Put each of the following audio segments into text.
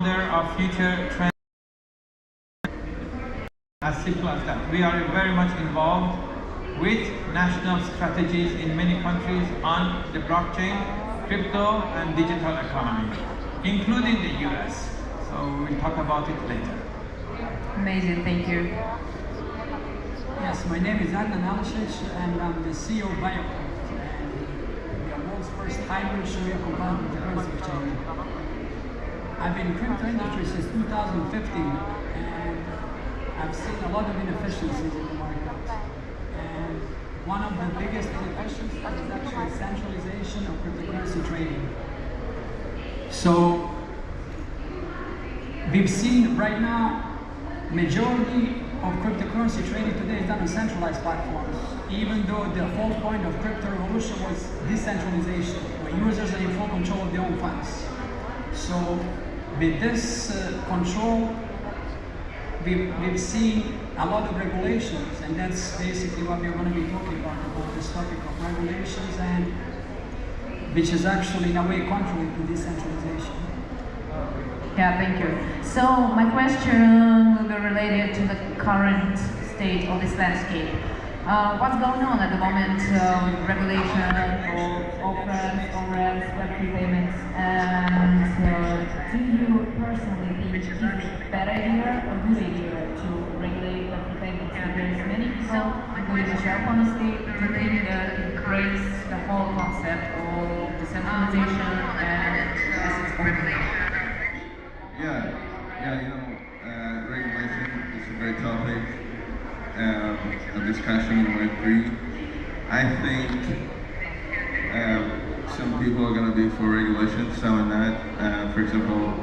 of future trends. As simple as that. We are very much involved with national strategies in many countries on the blockchain, crypto, and digital economy, including the US. So we'll talk about it later. Amazing, thank you. Yes, my name is Adnan Alicic, and I'm the CEO of Bytom, and the world's first hybrid Sharia compliant cryptocurrency exchange. I've been in the crypto industry since 2015, and I've seen a lot of inefficiencies in the market. And one of the biggest inefficiencies is actually centralization of cryptocurrency trading. So we've seen right now, majority of cryptocurrency trading today is done on centralized platforms, even though the whole point of crypto revolution was decentralization, where users are in full control of their own funds. So with this control, we've seen a lot of regulations, and that's basically what we're going to be talking about this topic of regulations, and which is actually in a way contrary to decentralization. Yeah, thank you. So my question will be related to the current state of this landscape. What's going on at the moment with regulation of off-ramps, on-ramps, Web3 payments, and do you personally think it is a bad idea or good idea to regulate Web3 payments? Because many people, including the share policy, do think that it breaks the whole concept of decentralization and assets ownership. Regulation is a great topic of discussion in Web3. I think some people are going to be for regulation, some are not. For example,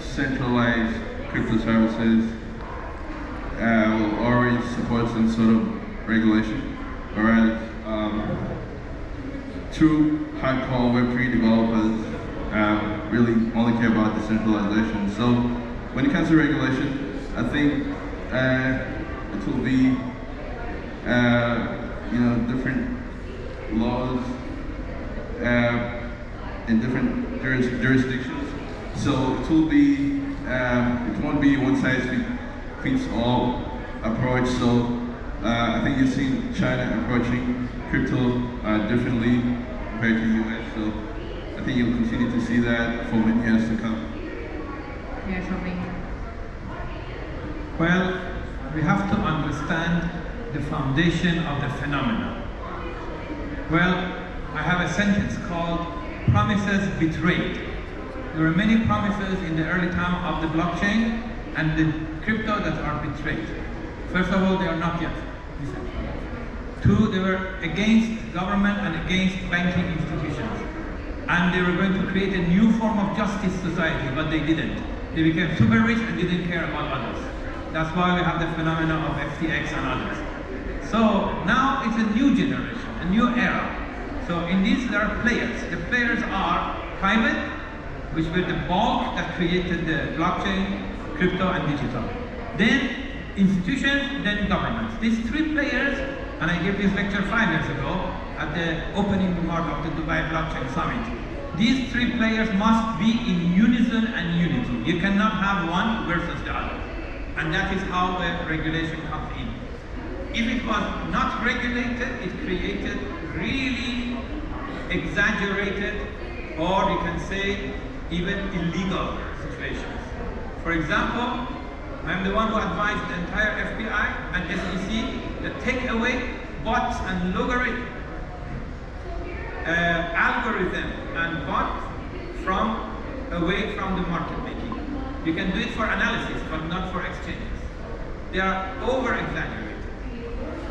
centralized crypto services will already support some sort of regulation, whereas true hardcore Web3 developers really only care about decentralization. So when it comes to regulation, I think it will be different laws in different jurisdictions. So it will be it won't be one size fits all approach. So I think you've seen China approaching crypto differently compared to the US. So I think you'll continue to see that for many years to come. Yeah, sure thing. Well, we have to understand the foundation of the phenomenon. Well, I have a sentence called promises betrayed. There were many promises in the early time of the blockchain and the crypto that are betrayed. First of all, they are not yet decentralized. Two, they were against government and against banking institutions. And they were going to create a new form of justice society, but they didn't. They became super rich and didn't care about others. That's why we have the phenomenon of FTX and others. So now it's a new generation, a new era. So in this there are players. The players are private, which were the bulk that created the blockchain, crypto and digital. Then institutions, then governments. These three players, and I gave this lecture 5 years ago at the opening remark of the Dubai Blockchain Summit. These three players must be in unison and unity. You cannot have one versus the other. And that is how the regulation comes in. If it was not regulated, it created really exaggerated, or you can say even illegal situations. For example, I'm the one who advised the entire FBI and SEC to take away bots and logarithm, algorithm and bots away from the market making. You can do it for analysis, but not for exchanges. They are over-exaggerated.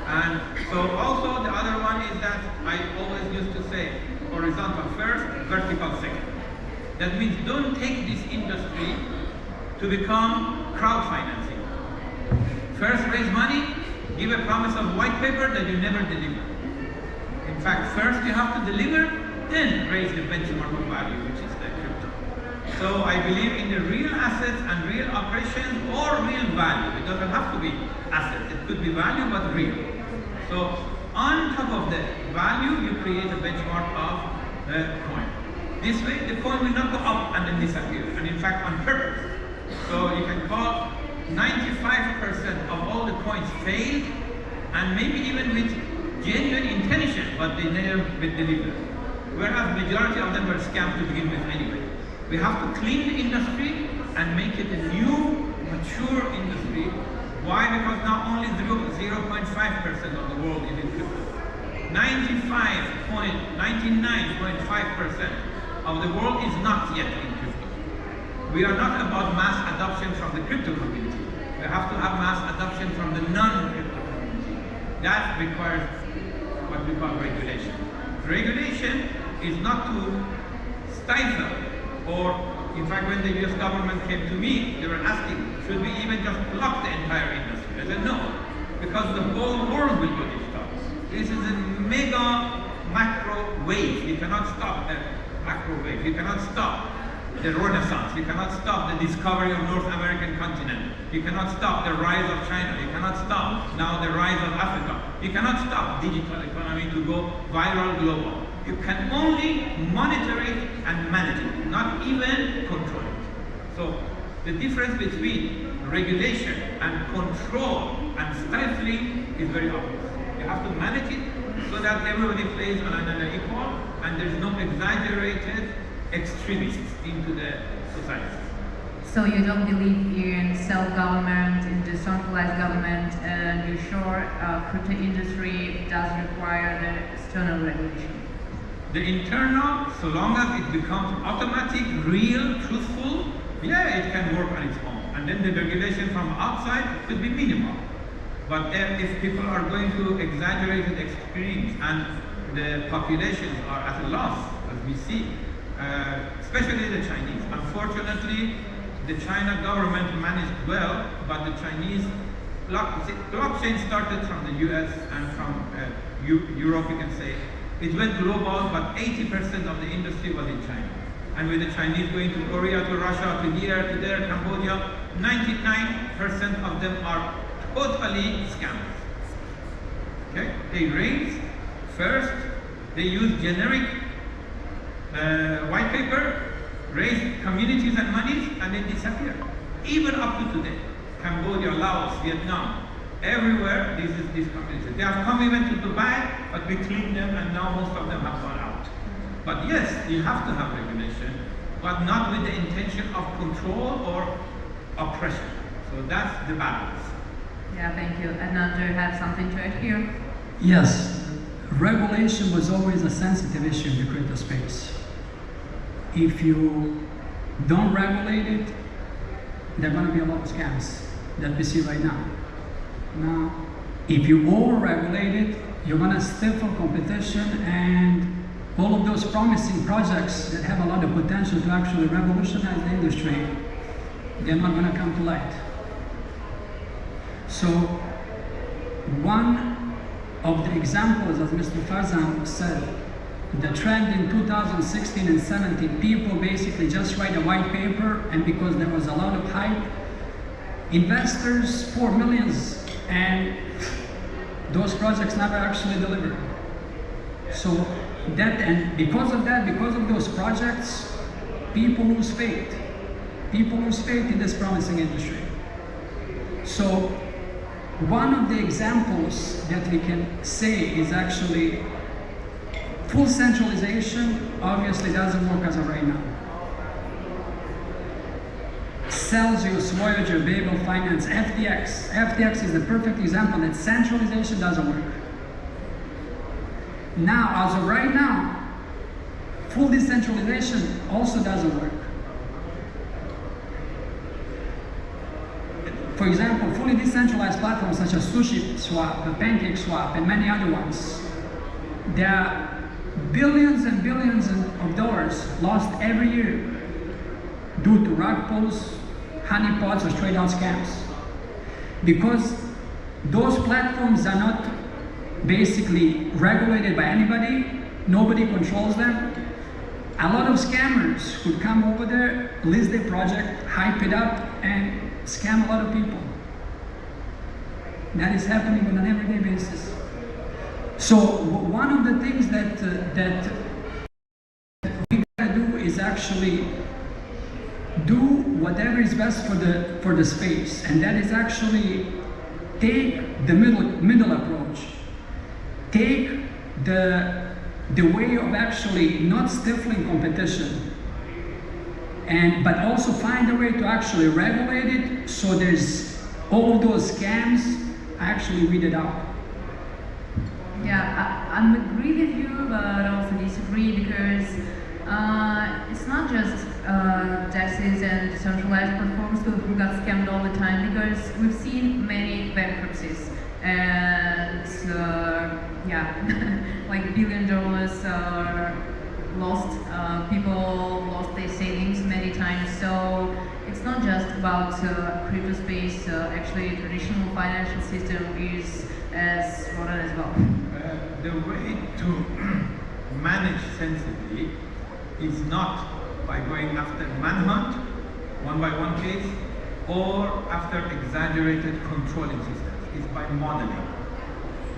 And so also the other one is that I always used to say, horizontal first, vertical second. That means don't take this industry to become crowd financing. First raise money, give a promise of white paper that you never deliver. In fact, first you have to deliver, then raise the benchmark of value, which is the crypto. So I believe in the real assets and real operations or real value. It doesn't have to be assets, it could be value but real. So on top of the value, you create a benchmark of the coin. This way, the coin will not go up and then 95% of all the coins failed, and maybe even with genuine intention, but they never been delivered. Whereas majority of them were scams to begin with anyway. We have to clean the industry and make it a new, mature industry. Why? Because not only 0.5% of the world is in crypto. 99.5% of the world is not yet in crypto. We are not about mass adoption from the crypto community. We have to have mass adoption from the non-crypto community. That requires what we call regulation. Regulation is not to stifle, or in fact when the US government came to me, they were asking, should we even just block the entire industry? I said no, because the whole world will go digital. This is a mega macro wave. You cannot stop the macro wave. You cannot stop the Renaissance. You cannot stop the discovery of North American continent. You cannot stop the rise of China. You cannot stop now the rise of Africa. You cannot stop digital economy to go viral global. You can only monitor it and manage it, not even control it. So the difference between regulation and control and stifling is very obvious. You have to manage it so that everybody plays on an equal and there's no exaggerated extremists into the society. So you don't believe in self-government, in decentralized government, and you're sure crypto industry does require the external regulation? The internal, so long as it becomes automatic, real, truthful, yeah, it can work on its own. And then the regulation from outside could be minimal. But if people are going to exaggerated extremes and the populations are at a loss, as we see, especially the Chinese. Unfortunately, the China government managed well, but the Chinese blockchain started from the US and from Europe, you can say. It went global, but 80% of the industry was in China. And with the Chinese going to Korea, to Russia, to here, to there, Cambodia, 99% of them are totally scammers. Okay? They raise first, they use generic white paper, raise communities and monies, and then disappear. Even up to today, Cambodia, Laos, Vietnam, everywhere this is this community. They have come even to Dubai, but we cleaned them, and now most of them have gone out. But yes, you have to have regulation, but not with the intention of control or oppression. So that's the balance. Yeah, thank you. Anand, do you have something to add here? Yes, regulation was always a sensitive issue in the crypto space. If you don't regulate it, there are going to be a lot of scams that we see right now. Now, if you over-regulate it, you're going to stifle competition, and all of those promising projects that have a lot of potential to actually revolutionize the industry, they're not going to come to light. So, one of the examples, as Mr. Farzan said, the trend in 2016 and 17, people basically just write a white paper, and because there was a lot of hype, investors pour millions, and those projects never actually delivered. So that, and because of that, because of those projects, people lose faith. People lose faith in this promising industry. So one of the examples that we can say is actually full centralization obviously doesn't work as of right now. Celsius, Voyager, Babel, Finance, FTX. FTX is the perfect example that centralization doesn't work. Now, as of right now, full decentralization also doesn't work. For example, fully decentralized platforms such as SushiSwap, PancakeSwap, and many other ones, there are billions and billions of dollars lost every year due to rug pulls, honeypots, or straight out scams. Because those platforms are not basically regulated by anybody, nobody controls them. A lot of scammers could come over there, list their project, hype it up, and scam a lot of people. That is happening on an everyday basis. So one of the things that we gotta do is actually do whatever is best for the space, and that is actually take the middle approach, take the way of actually not stifling competition, but also find a way to actually regulate it so there's all of those scams actually weeded out. Yeah, I agree with you, but also disagree, because it's not just taxes and decentralized platforms who got scammed all the time, because we've seen many bankruptcies and yeah, like $1 billion lost. People lost their savings many times. So it's not just about crypto space. Actually, traditional financial system is as rotten as well. The way to manage sensibly is not by going after manhunt, one-by-one case, or after exaggerated controlling systems. It's by modeling.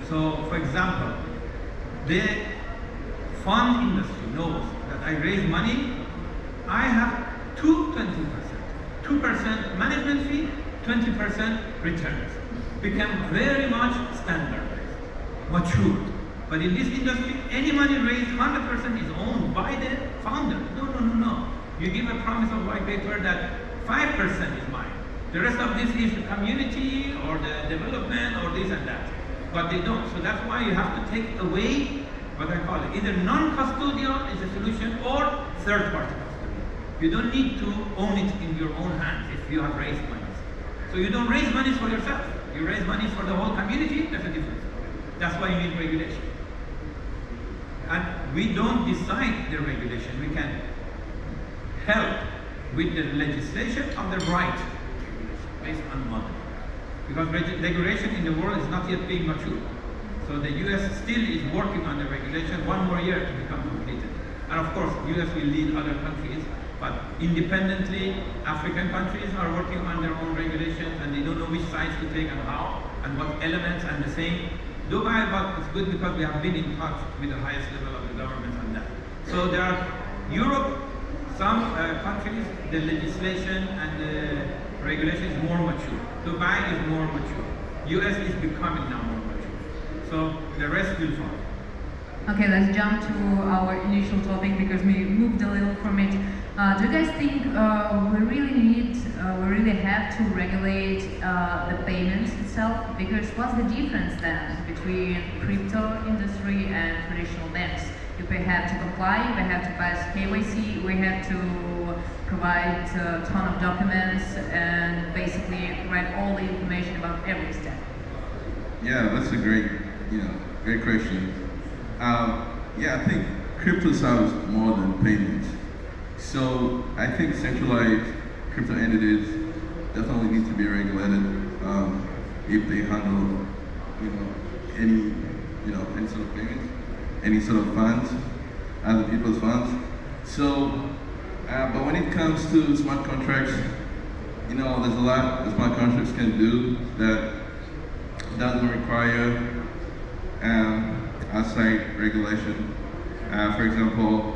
So, for example, the fund industry knows that I raise money, I have 20%. 2% management fee, 20% returns. Become very much standardized, matured. But in this industry, any money raised 100% is owned by the founder. No. You give a promise of white paper that 5% is mine. The rest of this is the community or the development or this and that. But they don't. So that's why you have to take away what I call it. Either non-custodial is a solution or third-party custodial. You don't need to own it in your own hands if you have raised money. So you don't raise money for yourself. You raise money for the whole community. That's a difference. That's why you need regulation. And we don't decide the regulation. We can help with the legislation of the right regulation based on model. Because regulation in the world is not yet being mature. So the US still is working on the regulation, 1 more year to become completed. And of course, US will lead other countries, but independently, African countries are working on their own regulations and they don't know which sides to take and how, and what elements, and the same. Dubai, but it's good because we have been in touch with the highest level of the government on that. So there are Europe, some countries, the legislation and the regulation is more mature. Dubai is more mature. US is becoming now more mature. So the rest will follow. Okay, let's jump to our initial topic because we moved a little from it. Do you guys think we really have to regulate the payments itself? Because what's the difference then between crypto industry and traditional banks? You have to comply, we have to pass KYC, we have to provide a ton of documents and basically write all the information about every step. Yeah, that's a great question. Yeah, I think crypto sounds more than payments. So I think centralized crypto entities definitely need to be regulated if they handle, any sort of payments, any sort of funds, other people's funds. So, but when it comes to smart contracts, there's a lot that smart contracts can do that doesn't require outside regulation. For example,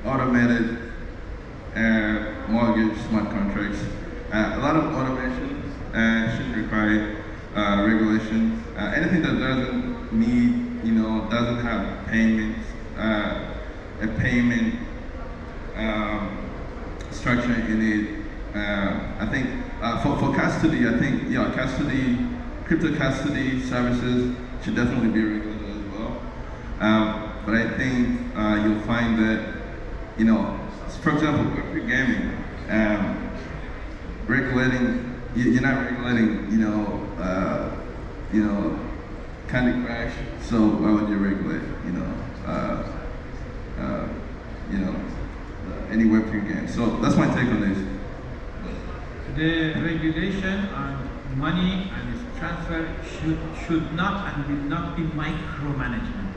automated mortgage smart contracts. A lot of automation shouldn't require regulation. Anything that doesn't need, doesn't have payments, a payment structure in it. I think for custody, I think crypto custody services should definitely be regulated as well. But I think you'll find that, for example, Web3 gaming, regulating, you're not regulating, Candy Crush, so why would you regulate, any Web3 game? So that's my take on this. The regulation on money and its transfer should not and will not be micromanagement.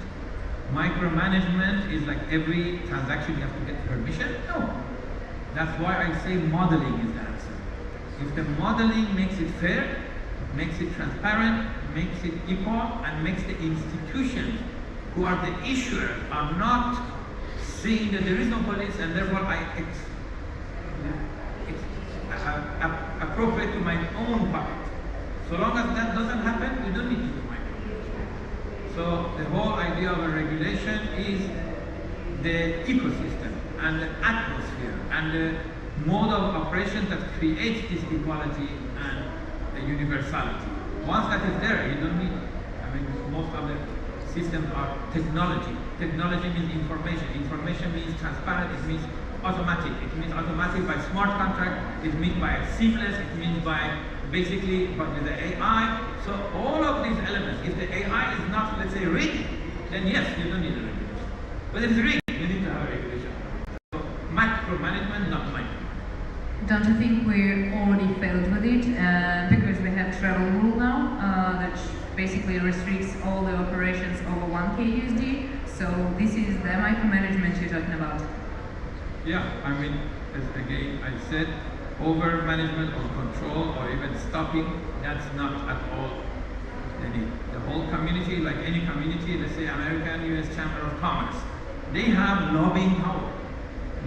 Micromanagement is like every transaction you have to get permission? No. That's why I say modeling is the answer. If the modeling makes it fair, makes it transparent, makes it equal, and makes the institutions who are the issuers are not seeing that there is no police, and therefore it's appropriate to my own pocket. So long as that doesn't happen, we don't need to do micromanagement. So the whole idea of a regulation is the ecosystem and the atmosphere and the mode of operation that creates this equality and the universality. Once that is there, you don't need, I mean, most of the systems are technology. Technology means information. Information means transparent, it means automatic. It means automatic by smart contract, it means by seamless, it means by basically, but with the AI. So all of these elements, if the AI is not, let's say, rigged, then yes, you don't need a regulation. But if it's rigged, you need to have a regulation. So macro management, not micro. Don't you think we already failed with it? Because we have travel rule now that basically restricts all the operations over 1K USD. So this is the micromanagement you're talking about. Yeah, I mean, as again I said, over management or control or even stopping, that's not at all the need. The whole community, like any community, let's say American US Chamber of Commerce, they have lobbying power.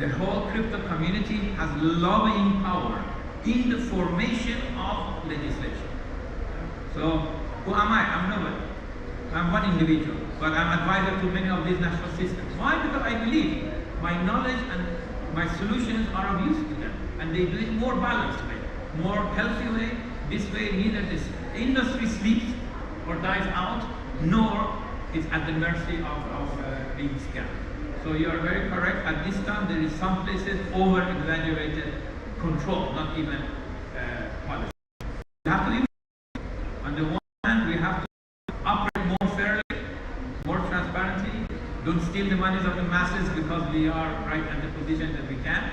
The whole crypto community has lobbying power in the formation of legislation. So who am I? I'm nobody. I'm one individual, but I'm advisor to many of these national systems. Why? Because I believe my knowledge and my solutions are of use to them, and they do it more balanced way, more healthy way. This way, neither this industry sleeps or dies out, nor is at the mercy of being scammed. So you are very correct. At this time, there is some places over-exaggerated control, not even policy. We have to live. On the one hand, we have to operate more fairly, more transparently. Don't steal the monies of the masses because we are right at the position that we can.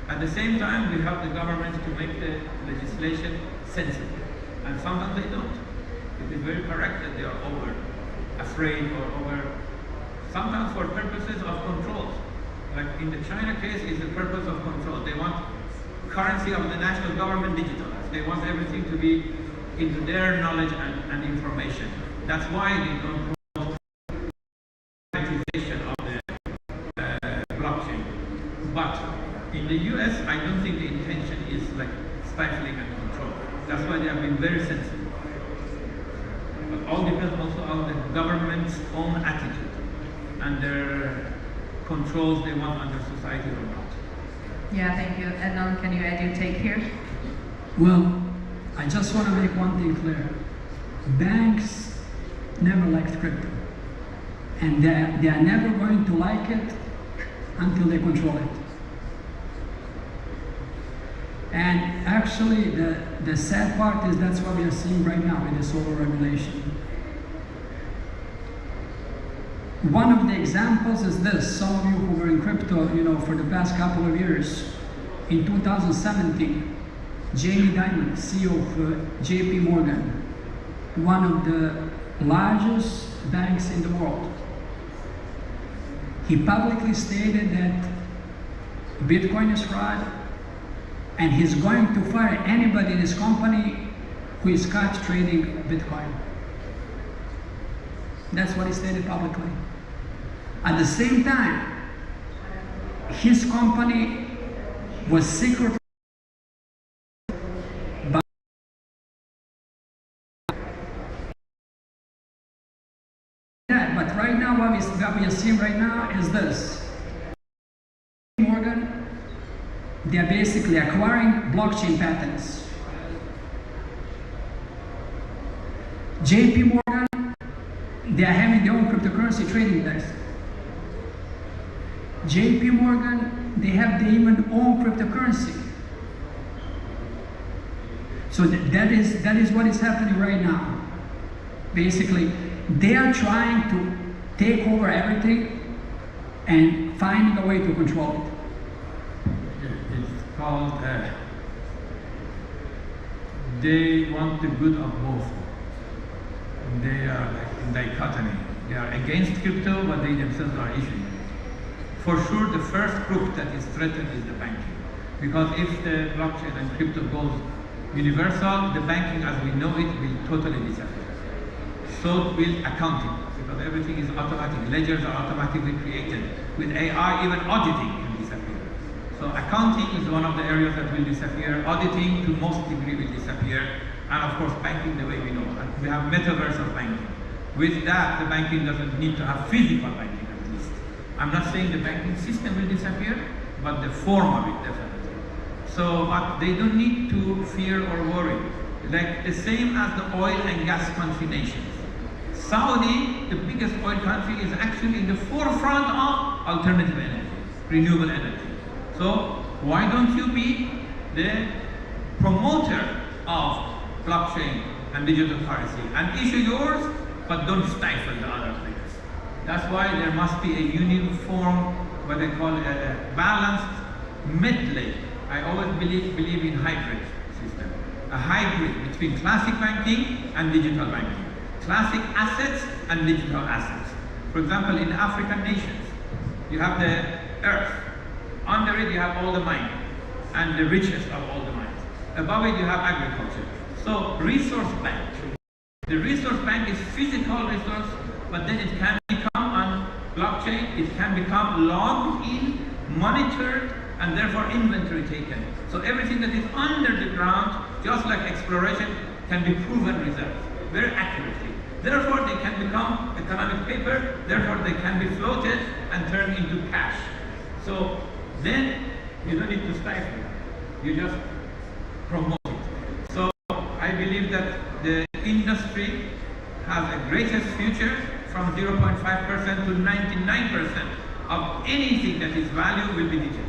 At the same time, we help the government to make the legislation sensible. And sometimes they don't. It is very correct that they are over afraid or over, sometimes for purposes of controls. Like in the China case, it's the purpose of control. They want currency of the national government digitalized. They want everything to be into their knowledge and information. That's why they don't promote monetization of the blockchain. But in the US, I don't think the intention is like stifling and control. That's why they have been very sensitive. But all depends also on the government's own attitude and their controls they want under society or not. Yeah, thank you. Adnan, can you add your take here? Well, I just want to make one thing clear. Banks never liked crypto. And they are never going to like it until they control it. And actually, the sad part is that's what we are seeing right now with the solar regulation. One of the examples is this. Some of you who were in crypto, for the past couple of years, in 2017, Jamie Dimon, CEO of JP Morgan, one of the largest banks in the world, he publicly stated that Bitcoin is fraud, and he's going to fire anybody in his company who is caught trading Bitcoin. That's what he stated publicly. At the same time, his company was secretly but right now what we are seeing right now is this. Morgan, they are basically acquiring blockchain patents. JP Morgan, they are having their own cryptocurrency trading desk. JP Morgan, they have their even own cryptocurrency. So that is what is happening right now. Basically, they are trying to take over everything and finding a way to control it. It's called, they want the good of both. They are like in dichotomy. They are against crypto, but they themselves are issuing it. For sure, the first group that is threatened is the banking. Because if the blockchain and crypto goes universal, the banking as we know it will totally disappear. So will accounting, because everything is automatic. Ledgers are automatically created. With AI, even auditing can disappear. So accounting is one of the areas that will disappear. Auditing to most degree will disappear. And of course, banking the way we know. And we have metaverse of banking. With that, the banking doesn't need to have physical banking at least. I'm not saying the banking system will disappear, but the form of it definitely. So, but they don't need to fear or worry. Like the same as the oil and gas country nations. Saudi, the biggest oil country, is actually in the forefront of alternative energy, renewable energy. So why don't you be the promoter of blockchain and digital currency and issue yours, but don't stifle the other players. That's why there must be a uniform, what they call a balanced medley. I always believe in hybrid system. A hybrid between classic banking and digital banking. Classic assets and digital assets. For example, in African nations, you have the earth. Under it, you have all the mining and the richest of all the mines. Above it, you have agriculture. So, resource bank. The resource bank is physical resource, but then it can become on blockchain, it can become logged in, monitored, and therefore inventory taken. So everything that is under the ground, just like exploration, can be proven reserves very accurately. Therefore, they can become economic paper, therefore they can be floated and turned into cash. So then you don't need to stifle it, you just promote it. So I believe that the industry has a greatest future from 0.5% to 99% of anything that is value will be digital.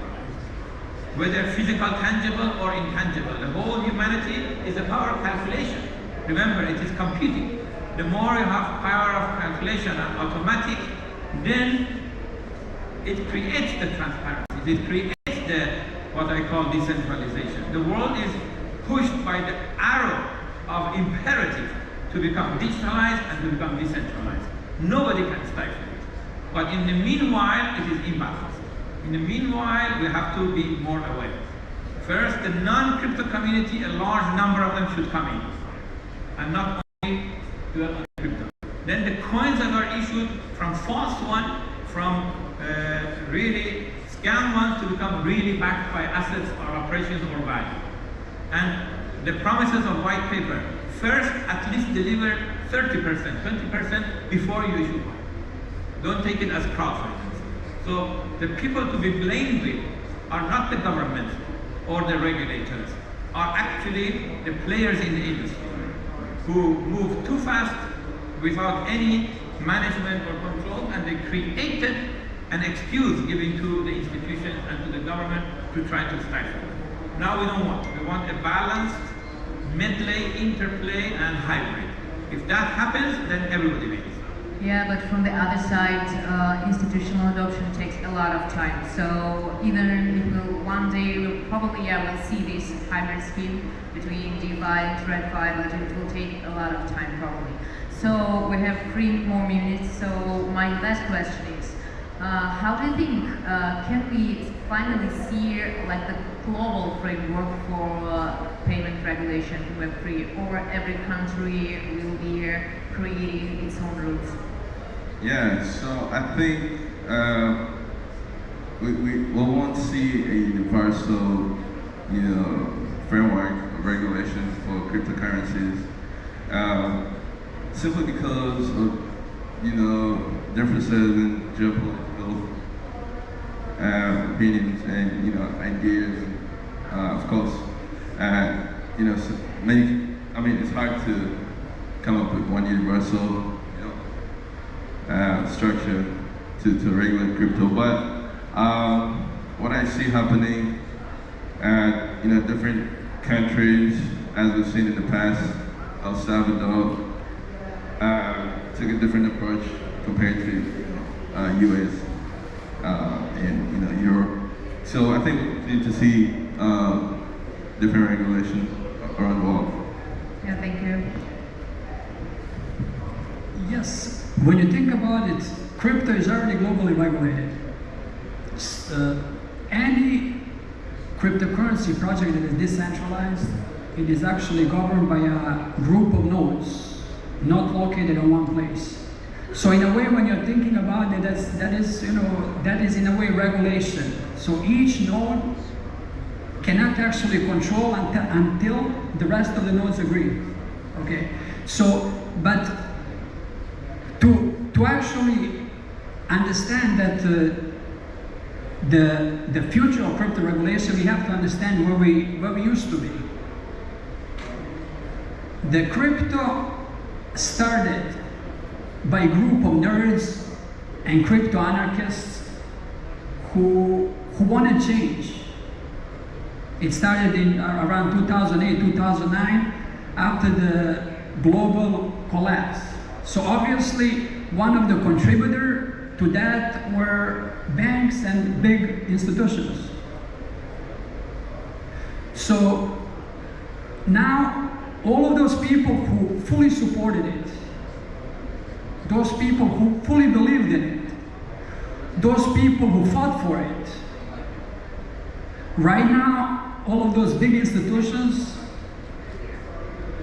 Whether physical, tangible or intangible. The whole humanity is a power of calculation. Remember, it is computing. The more you have power of calculation and automatic, then it creates the transparency. It creates the, what I call decentralization. The world is pushed by the arrow of imperative to become digitalized and to become decentralized. Nobody can stifle it. But in the meanwhile, it is imbalanced. In the meanwhile, we have to be more aware. First, the non-crypto community, a large number of them should come in. And not only dwell on crypto. Then the coins that are issued from false one, from really scam ones to become really backed by assets or operations or value. And the promises of white paper, first at least deliver 30%, 20% before you issue one. Don't take it as crowdfunding. So the people to be blamed with are not the government or the regulators, are actually the players in the industry who move too fast without any management or control, and they created an excuse given to the institutions and to the government to try to stifle it. Now we don't want. We want a balanced medley, interplay, and hybrid. If that happens, then everybody wins. Yeah, but from the other side, institutional adoption takes a lot of time. So even if we'll, one day we'll probably we'll see this hybrid scheme between DeFi and TradFi, but it will take a lot of time probably. So we have 3 more minutes. So my last question is, how do you think can we finally see like the global framework for payment regulation in Web3, or every country will be creating its own rules? Yeah, so I think we won't see a universal, framework of regulation for cryptocurrencies, simply because of, differences in geopolitical opinions and, ideas, of course. So it's hard to come up with one universal structure to regulate crypto, but what I see happening at different countries, as we've seen in the past, El Salvador took a different approach compared to US and Europe. So I think we need to see different regulations around the world. Yeah, thank you. Yes. When you think about it, crypto is already globally regulated. Any cryptocurrency project that is decentralized, it is actually governed by a group of nodes not located in one place. So in a way, when you're thinking about it, that is in a way regulation. So each node cannot actually control until the rest of the nodes agree. Okay. So, but to actually understand that the future of crypto regulation, we have to understand where we used to be. The crypto started by a group of nerds and crypto anarchists who wanted change. It started in around 2008, 2009, after the global collapse. So obviously, one of the contributors to that were banks and big institutions. So now, all of those people who fully supported it, those people who fully believed in it, those people who fought for it, right now, all of those big institutions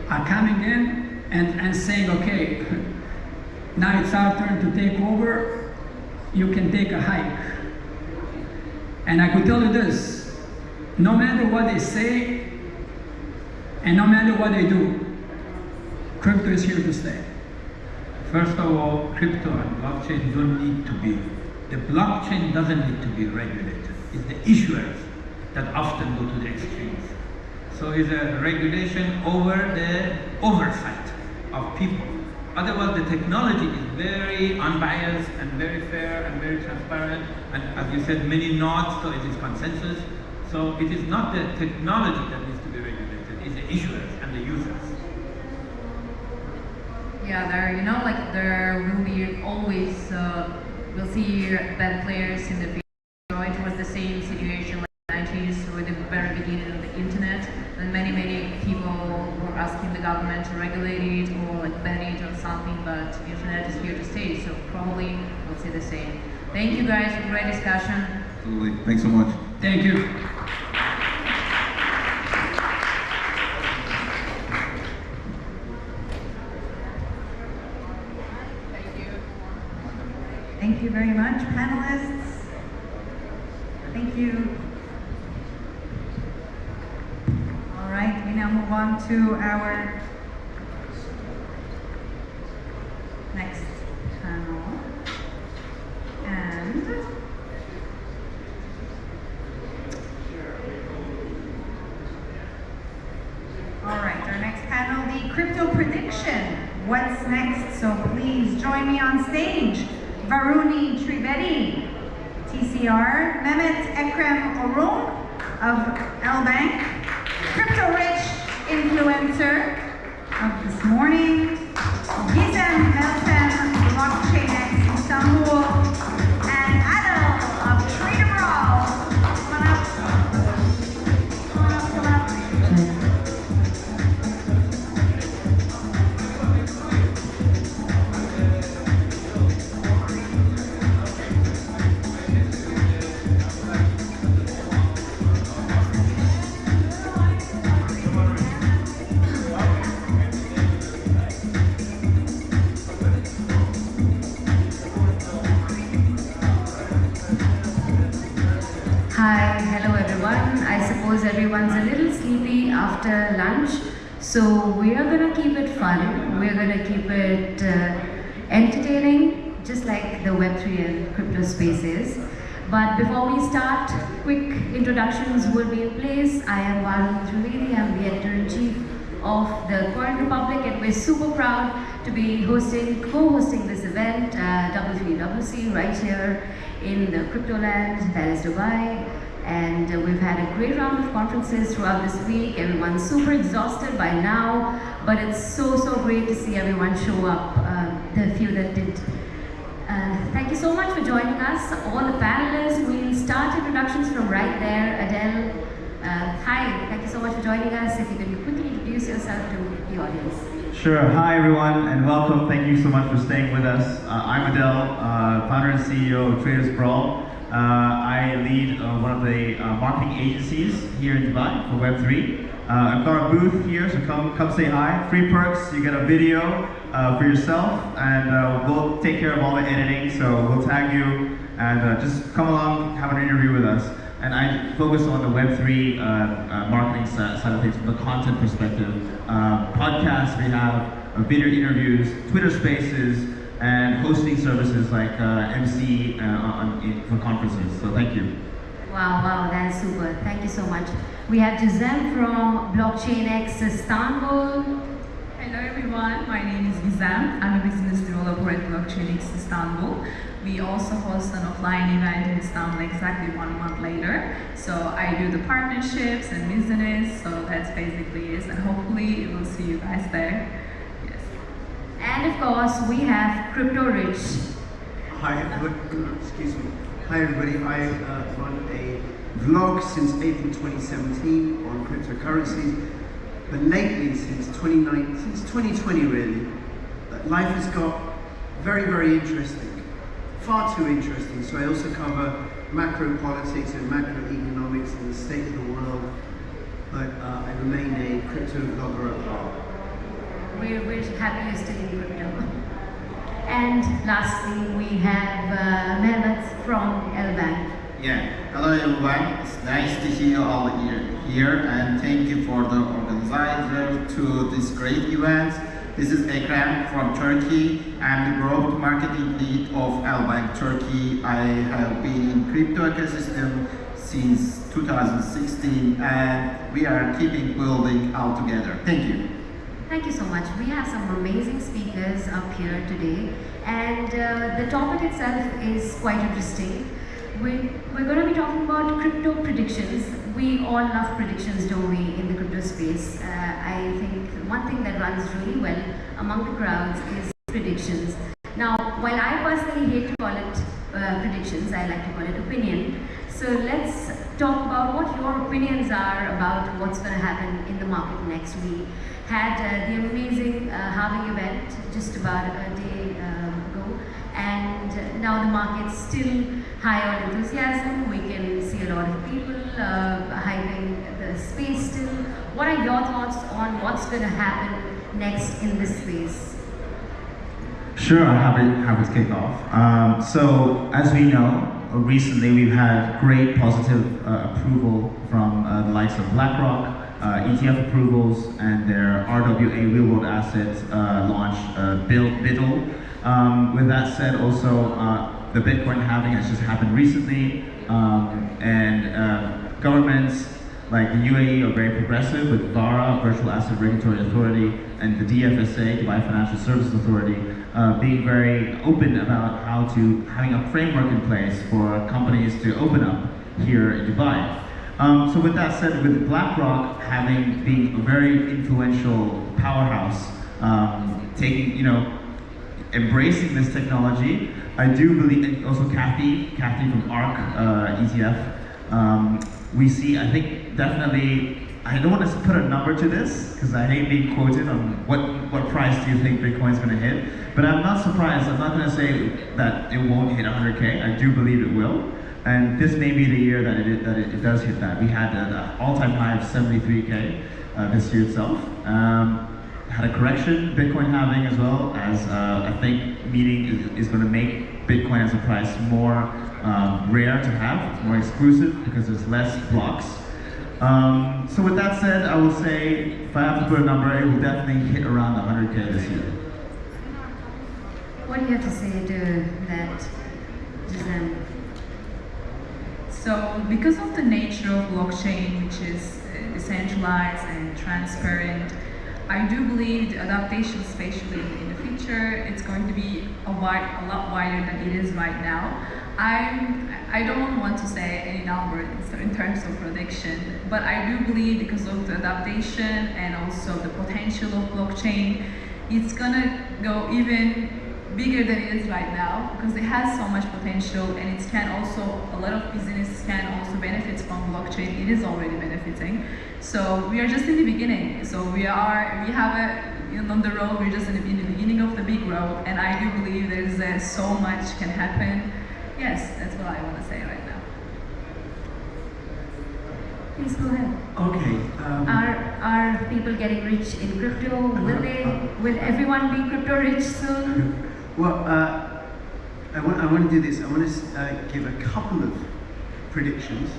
are coming in and saying, okay, now it's our turn to take over, you can take a hike. And I could tell you this, no matter what they say, and no matter what they do, crypto is here to stay. First of all, crypto and blockchain don't need to be, the blockchain doesn't need to be regulated. It's the issuers that often go to the extremes. So it's a regulation over the oversight of people. Otherwise, the technology is very unbiased and very fair and very transparent. And as you said, many nodes, so it is consensus. So it is not the technology that needs to be regulated, it's the issuers and the users. Yeah, there will be always, we'll see bad players in the future. It was the same situation like the 90s with the very beginning of the internet, and many people were asking the government to regulate it or like ban it or something, but the internet is here to stay, so probably we'll see the same. Thank you guys for great discussion. Absolutely. Thanks so much. Thank you. Thank you very much, panelists. Thank you. All right, we now move on to our next panel. And all right, our next panel, the crypto prediction. What's next? So please join me on stage. Varuni Trivedi, TCR, Mehmet Ekrem Orun of L-Bank, crypto-rich influencer of this morning, Gizem Meltem, Blockchain X Istanbul, and Adel of Trader Brawl. Come on up. Come on up, come up. Hi, hello everyone. I suppose everyone's a little sleepy after lunch, so we are going to keep it fun. We're going to keep it entertaining, just like the Web3 and crypto space is. But before we start, quick introductions will be in place. I am Varuni Trivedi, I'm the editor-in-chief of the Coin Republic, and we're super proud to be co-hosting this event, W3WC, right here in the crypto land, that is Dubai. And we've had a great round of conferences throughout this week. Everyone's super exhausted by now, but it's so great to see everyone show up, the few that did. Thank you so much for joining us, all the panelists. We'll start introductions from right there. Adele, hi, thank you so much for joining us. If you can quickly introduce yourself to the audience. Sure. Hi, everyone, and welcome. Thank you so much for staying with us. I'm Adele, founder and CEO of Traders Brawl. I lead one of the marketing agencies here in Dubai for Web3. I've got a booth here, so come say hi. Free perks, you get a video for yourself, and we'll take care of all the editing, so we'll tag you, and just come along, have an interview with us. And I focus on the Web3 marketing side of things from the content perspective. Podcasts, we have video interviews, Twitter Spaces, and hosting services like MC for conferences. So thank you. Wow, that's super. Thank you so much. We have Gizem from Blockchain X Istanbul. Hello everyone, my name is Gizem. I'm a business developer at Blockchain X Istanbul. We also host an offline event in Istanbul exactly 1 month later. So I do the partnerships and business, so that's basically it. And hopefully we'll see you guys there. Yes. And of course, we have Crypto Rich. Hi, excuse me. Hi everybody, I run a vlog since April 2017 on cryptocurrencies, but lately, since 2020 really, life has got very, very interesting, far too interesting. So I also cover macro politics and macroeconomics and the state of the world, but I remain a crypto vlogger at heart. We're happy you're still in crypto. And lastly, we have Mehmet from Elbank. Yeah, hello everyone. It's nice to see you all here, and thank you for the organizer to this great event. This is Ekrem from Turkey. I'm the growth marketing lead of Elbank Turkey. I have been in crypto ecosystem since 2016, and we are keeping building all together. Thank you. Thank you so much. We have some amazing speakers up here today, and the topic itself is quite interesting. We're going to be talking about crypto predictions. We all love predictions, don't we, in the crypto space? I think one thing that runs really well among the crowds is predictions. Now, while I personally hate to call it predictions, I like to call it opinion. So let's talk about what your opinions are about what's going to happen in the market next week. Had the amazing halving event just about a day ago, and now the market's still high on enthusiasm. We can see a lot of people hyping the space still. What are your thoughts on what's going to happen next in this space? Sure, I'll have it kick off. So, as we know, recently we've had great positive approval from the likes of BlackRock, ETF approvals, and their RWA real-world assets launch, Bytom. With that said, also the Bitcoin halving has just happened recently, and governments like the UAE are very progressive with VARA, Virtual Asset Regulatory Authority, and the DFSA, Dubai Financial Services Authority, being very open about having a framework in place for companies to open up here in Dubai. So with that said, with BlackRock being a very influential powerhouse, embracing this technology, I do believe, and also Kathy from ARK ETF, we see, I think definitely, I don't want to put a number to this because I hate being quoted on what price do you think Bitcoin's going to hit, but I'm not surprised. I'm not going to say that it won't hit 100K. I do believe it will. And this may be the year that it does hit that. We had an all-time high of 73K this year itself. Had a correction, Bitcoin halving as well, as I think meeting is going to make Bitcoin as a price more rare to have, more exclusive because there's less blocks. So with that said, I will say if I have to put a number, it will definitely hit around 100K this year. What do you have to say to that, Gizem? So, because of the nature of blockchain, which is decentralized and transparent, I do believe the adaptation, especially in the future, it's going to be a lot wider than it is right now. I don't want to say any number in terms of prediction, but I do believe because of the adaptation and also the potential of blockchain, it's gonna go even bigger than it is right now because it has so much potential, and it can also, a lot of businesses can also benefit from blockchain. It is already benefiting. So we are just in the beginning. So on the road, we're just in the beginning of the big road, and I do believe there's so much can happen. Yes, that's what I want to say right now. Please go ahead. Okay. are people getting rich in crypto? Will everyone be crypto rich soon? Well, I want to do this. I want to give a couple of predictions,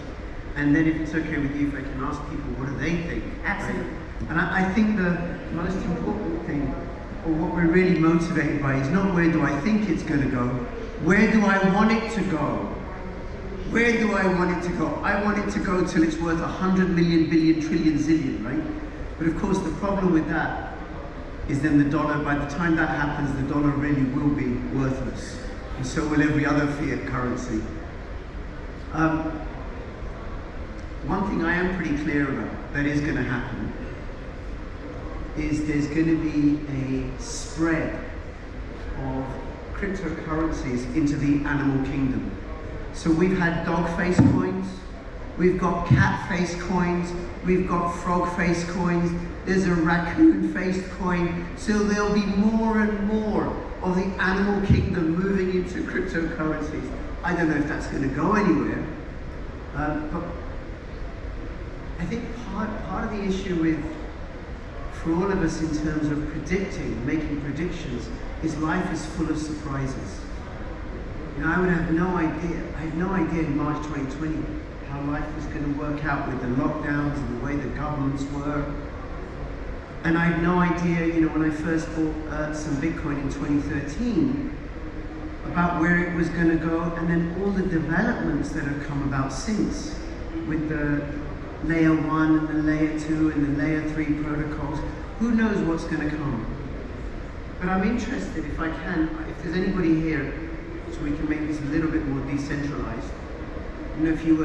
and then if it's okay with you, if I can ask people what do they think. Absolutely. Right? And I think the most important thing, or what we're really motivated by, is not where do I think it's going to go, where do I want it to go? Where do I want it to go? I want it to go till it's worth 100 million, billion, trillion, zillion, right? But of course the problem with that is then the dollar, by the time that happens, the dollar really will be worthless. And so will every other fiat currency. One thing I am pretty clear about that is going to happen is there's going to be a spread of cryptocurrencies into the animal kingdom. So we've had dog face coins, we've got cat face coins, we've got frog face coins, there's a raccoon faced coin, so there'll be more and more of the animal kingdom moving into cryptocurrencies. I don't know if that's going to go anywhere, but I think part of the issue with, for all of us in terms of predicting, making predictions, is life is full of surprises. You know, I would have no idea, I had no idea in March 2020 how life was going to work out with the lockdowns and the way the governments were. And I had no idea, you know, when I first bought some Bitcoin in 2013, about where it was going to go, and then all the developments that have come about since, with the layer 1 and the layer 2 and the layer 3 protocols. Who knows what's going to come? But I'm interested, if I can, if there's anybody here, so we can make this a little bit more decentralized. You know, if you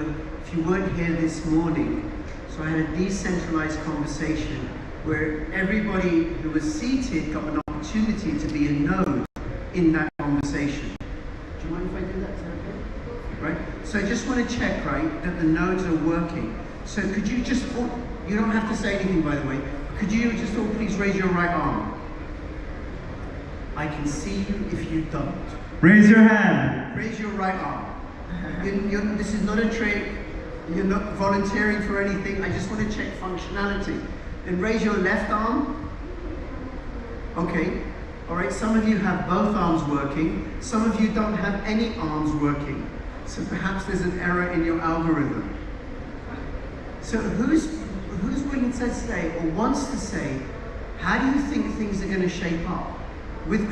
weren't here this morning, so I had a decentralized conversation where everybody who was seated got an opportunity to be a node in that conversation. Do you mind if I do that? Is that okay? Right? So I just want to check, right, that the nodes are working. So could you just, you don't have to say anything by the way, could you just all please raise your right arm? I can see you if you don't. Raise your hand. Raise your right arm. This is not a trick. You're not volunteering for anything. I just want to check functionality. Then raise your left arm. Okay. All right. Some of you have both arms working. Some of you don't have any arms working. So perhaps there's an error in your algorithm. So who's willing to say or wants to say, how do you think things are going to shape up with